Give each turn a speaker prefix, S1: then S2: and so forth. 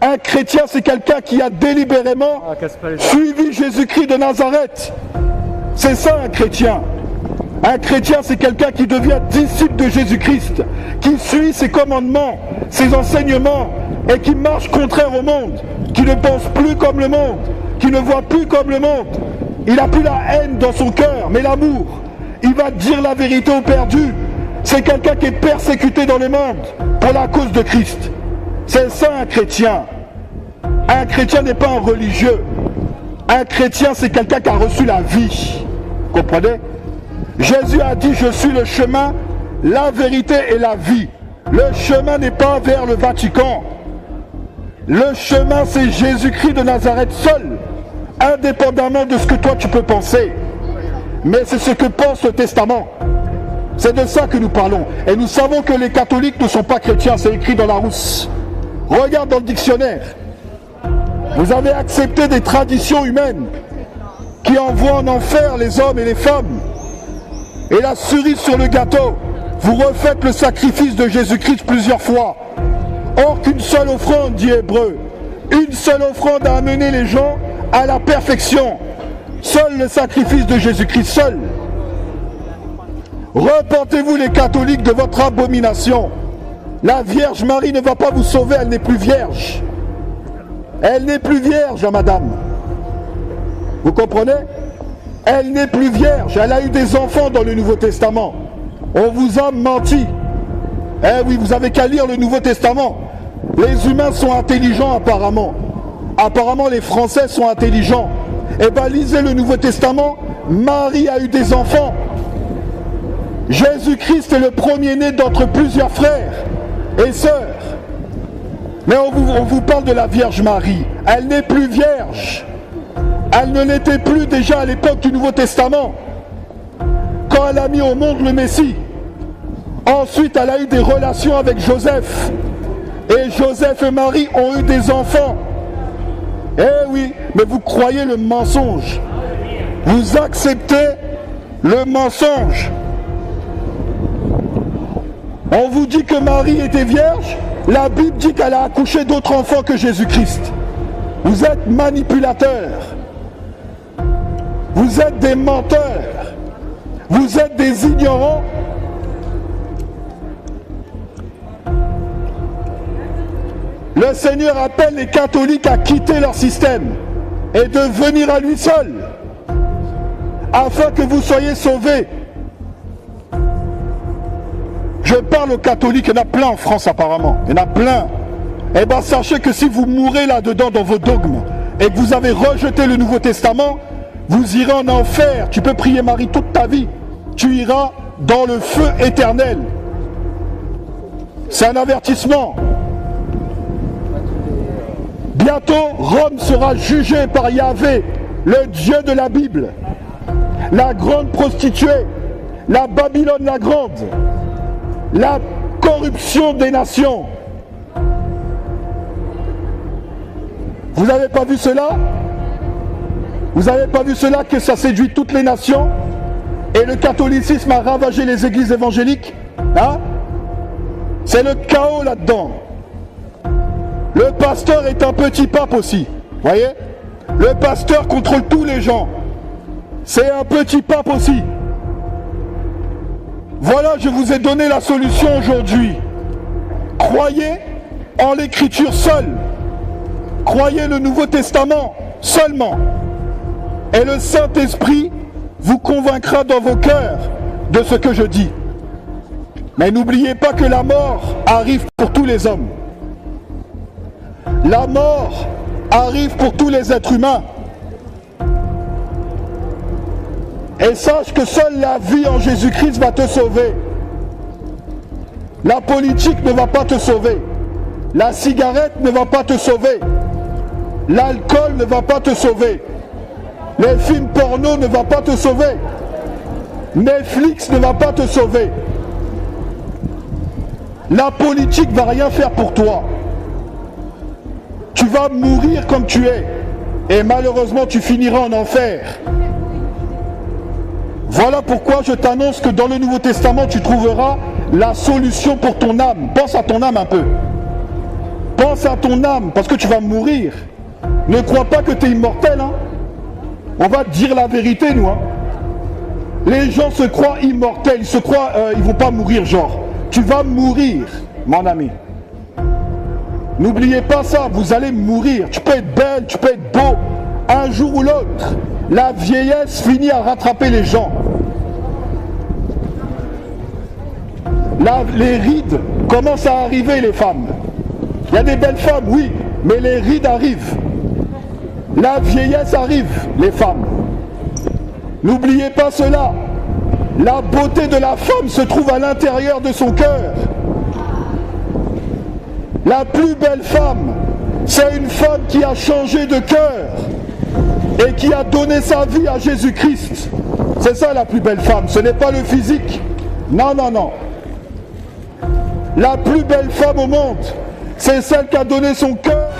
S1: Un chrétien, c'est quelqu'un qui a délibérément suivi Jésus-Christ de Nazareth. C'est ça un chrétien. Un chrétien, c'est quelqu'un qui devient disciple de Jésus-Christ, qui suit ses commandements, ses enseignements, et qui marche contraire au monde, qui ne pense plus comme le monde, qui ne voit plus comme le monde. Il n'a plus la haine dans son cœur, mais l'amour. Il va dire la vérité aux perdus. C'est quelqu'un qui est persécuté dans le monde pour la cause de Christ. C'est ça un chrétien. Un chrétien n'est pas un religieux. Un chrétien, c'est quelqu'un qui a reçu la vie. Vous comprenez? Jésus a dit, je suis le chemin, la vérité et la vie. Le chemin n'est pas vers le Vatican. Le chemin, c'est Jésus-Christ de Nazareth seul, indépendamment de ce que toi tu peux penser. Mais c'est ce que pense le Testament. C'est de ça que nous parlons. Et nous savons que les catholiques ne sont pas chrétiens, c'est écrit dans la Rousse. Regarde dans le dictionnaire. Vous avez accepté des traditions humaines qui envoient en enfer les hommes et les femmes. Et la cerise sur le gâteau, vous refaites le sacrifice de Jésus-Christ plusieurs fois. Or qu'une seule offrande, dit Hébreu, une seule offrande a amené les gens à la perfection. Seul le sacrifice de Jésus-Christ, seul. Repentez-vous les catholiques de votre abomination. La Vierge Marie ne va pas vous sauver, elle n'est plus vierge. Elle n'est plus vierge, madame. Vous comprenez? Elle n'est plus vierge, elle a eu des enfants dans le Nouveau Testament. On vous a menti. Eh oui, vous avez qu'à lire le Nouveau Testament. Les humains sont intelligents apparemment. Apparemment les Français sont intelligents. Eh bien lisez le Nouveau Testament, Marie a eu des enfants. Jésus-Christ est le premier-né d'entre plusieurs frères et sœurs. Mais on vous parle de la Vierge Marie. Elle n'est plus vierge. Elle ne l'était plus déjà à l'époque du Nouveau Testament, quand elle a mis au monde le Messie. Ensuite, elle a eu des relations avec Joseph. Et Joseph et Marie ont eu des enfants. Eh oui, mais vous croyez le mensonge. Vous acceptez le mensonge. On vous dit que Marie était vierge. La Bible dit qu'elle a accouché d'autres enfants que Jésus-Christ. Vous êtes manipulateurs. Vous êtes des menteurs. Vous êtes des ignorants. Le Seigneur appelle les catholiques à quitter leur système et de venir à lui seul, afin que vous soyez sauvés. Je parle aux catholiques, il y en a plein en France apparemment, il y en a plein. Eh bien sachez que si vous mourrez là-dedans dans vos dogmes et que vous avez rejeté le Nouveau Testament, vous irez en enfer. Tu peux prier Marie toute ta vie, tu iras dans le feu éternel. C'est un avertissement. Bientôt, Rome sera jugée par Yahvé, le Dieu de la Bible. La grande prostituée, la Babylone la grande, la corruption des nations. Vous n'avez pas vu cela? Vous n'avez pas vu cela, que ça séduit toutes les nations? Et le catholicisme a ravagé les églises évangéliques, hein? C'est le chaos là-dedans. Le pasteur est un petit pape aussi, voyez? Le pasteur contrôle tous les gens. C'est un petit pape aussi. Voilà, je vous ai donné la solution aujourd'hui. Croyez en l'écriture seule. Croyez le Nouveau Testament seulement. Et le Saint-Esprit vous convaincra dans vos cœurs de ce que je dis. Mais n'oubliez pas que la mort arrive pour tous les hommes. La mort arrive pour tous les êtres humains. Et sache que seule la vie en Jésus-Christ va te sauver. La politique ne va pas te sauver. La cigarette ne va pas te sauver. L'alcool ne va pas te sauver. Les films porno ne vont pas te sauver. Netflix ne va pas te sauver. La politique ne va rien faire pour toi. Tu vas mourir comme tu es. Et malheureusement, tu finiras en enfer. Voilà pourquoi je t'annonce que dans le Nouveau Testament, tu trouveras la solution pour ton âme. Pense à ton âme un peu. Pense à ton âme, parce que tu vas mourir. Ne crois pas que tu es immortel. Hein. On va te dire la vérité, nous. Hein. Les gens se croient immortels, ils se croient, ils vont pas mourir, genre. Tu vas mourir, mon ami. N'oubliez pas ça, vous allez mourir. Tu peux être belle, tu peux être beau. Un jour ou l'autre, la vieillesse finit à rattraper les gens. Là, les rides commencent à arriver, les femmes. Il y a des belles femmes, oui, mais les rides arrivent. La vieillesse arrive, les femmes. N'oubliez pas cela. La beauté de la femme se trouve à l'intérieur de son cœur. La plus belle femme, c'est une femme qui a changé de cœur et qui a donné sa vie à Jésus-Christ. C'est ça la plus belle femme, ce n'est pas le physique. Non, non, non. La plus belle femme au monde, c'est celle qui a donné son cœur